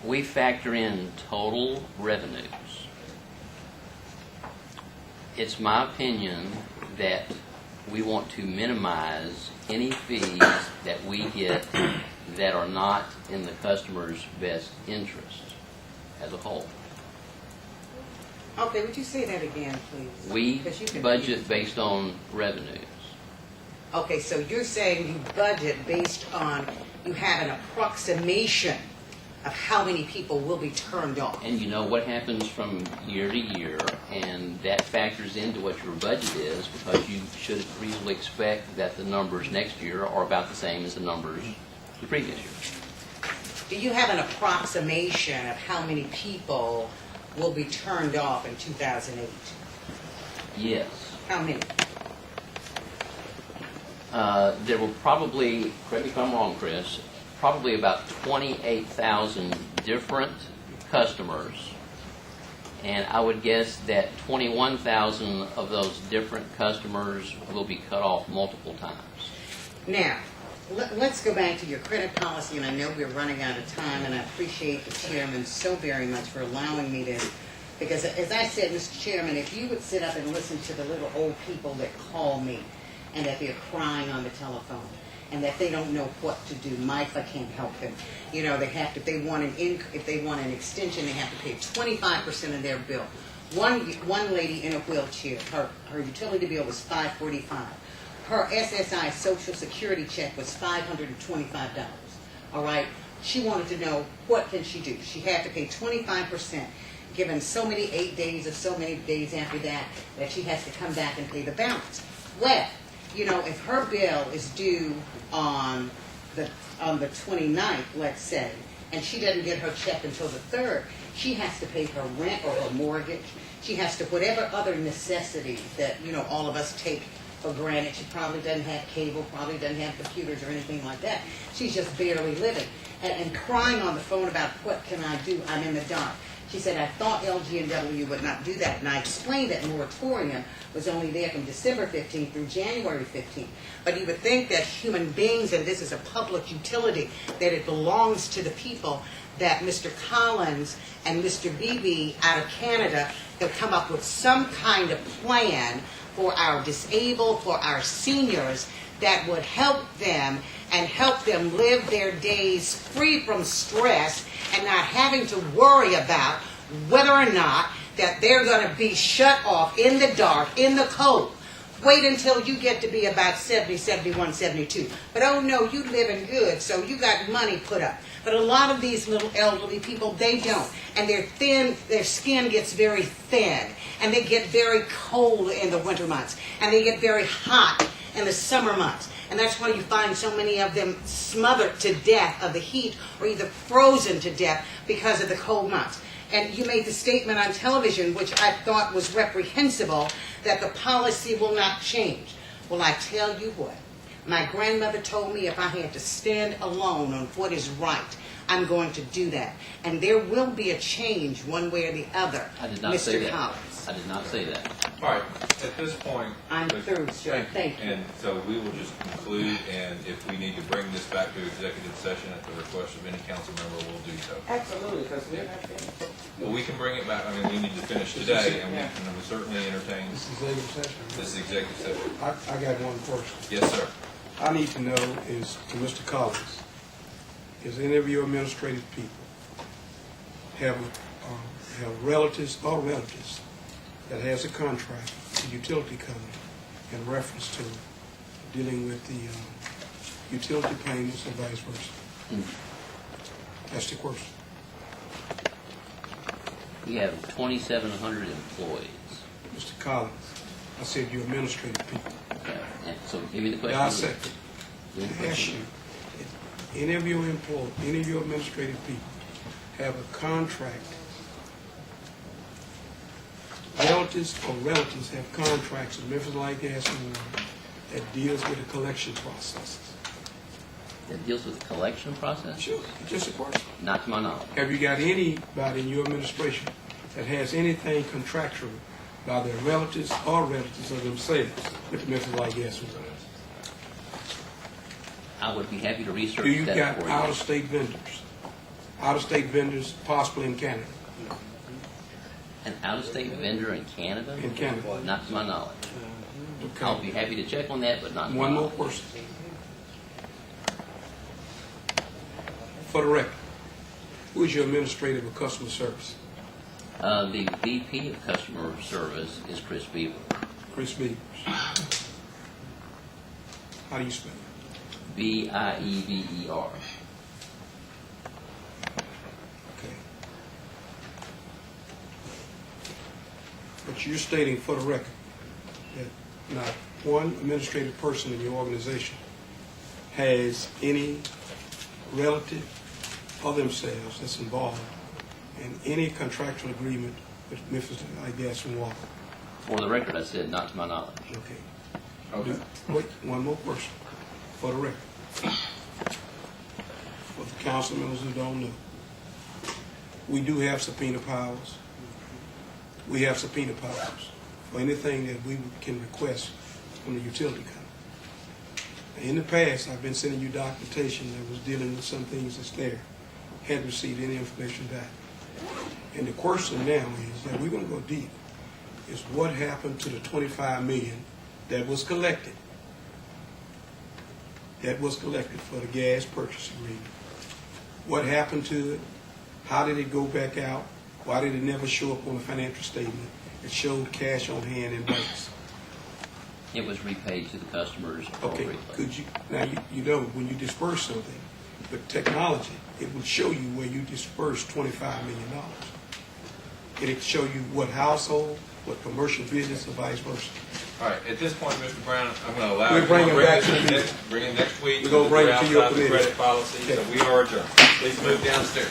we factor in total revenues. It's my opinion that we want to minimize any fees that we get that are not in the customer's best interest as a whole. Okay, would you say that again, please? We 'Cause you can- budget based on revenues. Okay, so you're saying you budget based on, you have an approximation of how many people will be turned off. And you know what happens from year to year, and that factors into what your budget is, because you should reasonably expect that the numbers next year are about the same as the numbers the previous year. Do you have an approximation of how many people will be turned off in 2008? Yes. How many? There will probably, correct me if I'm wrong, Chris, probably about 28,000 different customers, and I would guess that 21,000 of those different customers will be cut off multiple times. Now, let's go back to your credit policy, and I know we're running out of time, and I appreciate the chairman so very much for allowing me to, because as I said, Mr. Chairman, if you would sit up and listen to the little old people that call me, and that they're crying on the telephone, and that they don't know what to do, may5 can't help them. You know, they have to, if they want an extension, they have to pay 25% of their bill. One lady in a wheelchair, her utility bill was $545. Her SSI Social Security check was $525. All right, she wanted to know what can she do. She had to pay 25%, given so many 8 days or so many days after that she has to come back and pay the balance. Well, you know, if her bill is due on the 29th, let's say, and she doesn't get her check until the 3rd, she has to pay her rent or her mortgage. She has to, whatever other necessities that, you know, all of us take for granted. She probably doesn't have cable, probably doesn't have computers or anything like that. She's just barely living. And crying on the phone about what can I do, I'm in the dark. She said, I thought LG&W would not do that. And I explained that moratorium was only there from December 15th through January 15th. But you would think that human beings, and this is a public utility, that it belongs to the people, that Mr. Collins and Mr. Beebe out of Canada have come up with some kind of plan for our disabled, for our seniors, that would help them and help them live their days free from stress and not having to worry about whether or not that they're going to be shut off in the dark, in the cold. Wait until you get to be about 70, 71, 72. But oh no, you living good, so you got money put up. But a lot of these little elderly people, they don't. And they're thin, their skin gets very thin. And they get very cold in the winter months. And they get very hot in the summer months. And that's why you find so many of them smothered to death of the heat or either frozen to death because of the cold months. And you made the statement on television, which I thought was reprehensible, that the policy will not change. Well, I tell you what, my grandmother told me if I had to stand alone on what is right, I'm going to do that. And there will be a change one way or the other, I did not say Mr. that. Collins. I did not say that. All right, at this point. I'm through, sir. Thank you. And so we will just conclude, and if we need to bring this back to executive session at the request of any council member, we'll do so. Absolutely, because we're not finished. Well, we can bring it back, I mean, we need to finish today, and we can certainly entertain This is executive session. this executive session. I got one question. Yes, sir. I need to know is, to Mr. Collins, is any of your administrative people have relatives or relatives that has a contract, a utility company, in reference to dealing with the utility payments and vice versa? That's the question. We have 2,700 employees. Mr. Collins, I said your administrative people. Okay. And so give me the question. Dissect Give me the it. Ask question. you, if any of your employees, any of your administrative people have a contract, relatives or relatives have contracts with Memphis Light, Gas, and Water that deals with the collection processes? That deals with the collection process? Sure, just a question. Not to my knowledge. Have you got anybody in your administration that has anything contractual by their relatives or relatives of themselves with the Memphis Light, Gas, and Water? I would be happy to research Do you that got for you. out-of-state vendors? out-of-state vendors, possibly in Canada. An out-of-state vendor in Canada? In Canada. Not to my knowledge. Okay. I'll be happy to check on that, but not to my One more knowledge. person. For the record, who is your administrative or customer service? The VP of Customer Service is Chris Beaver. Chris Beavers. How do you spell it? Biever. Okay. But you're stating for the record that not one administrative person in your organization has any relative of themselves that's involved in any contractual agreement with Memphis Gas and Water. For the record, I said not to my knowledge. Okay. Okay. Wait, one more person, for the record. For the council members who don't know, we do have subpoena powers. We have subpoena powers for anything that we can request from the utility company. In the past, I've been sending you documentation that was dealing with some things that's there. Hadn't received any information back. And the question now is that we're going to go deep. Is what happened to the $25 million that was collected? That was collected for the gas purchase agreement. What happened to it? How did it go back out? Why did it never show up on the financial statement? It showed cash on hand in banks. It was repaid to the customers Okay, appropriately. could you, now you know, when you disperse something, with technology, it would show you where you dispersed $25 million. It'd show you what household, what commercial business, or vice versa. All right, at this point, Mr. Brown, I'm going to allow We'll you bring to it bring back this to the in meeting. next, bring it next week. We're gonna bring it to your outside the committee. credit policy, so Okay. we are adjourned. Please move downstairs.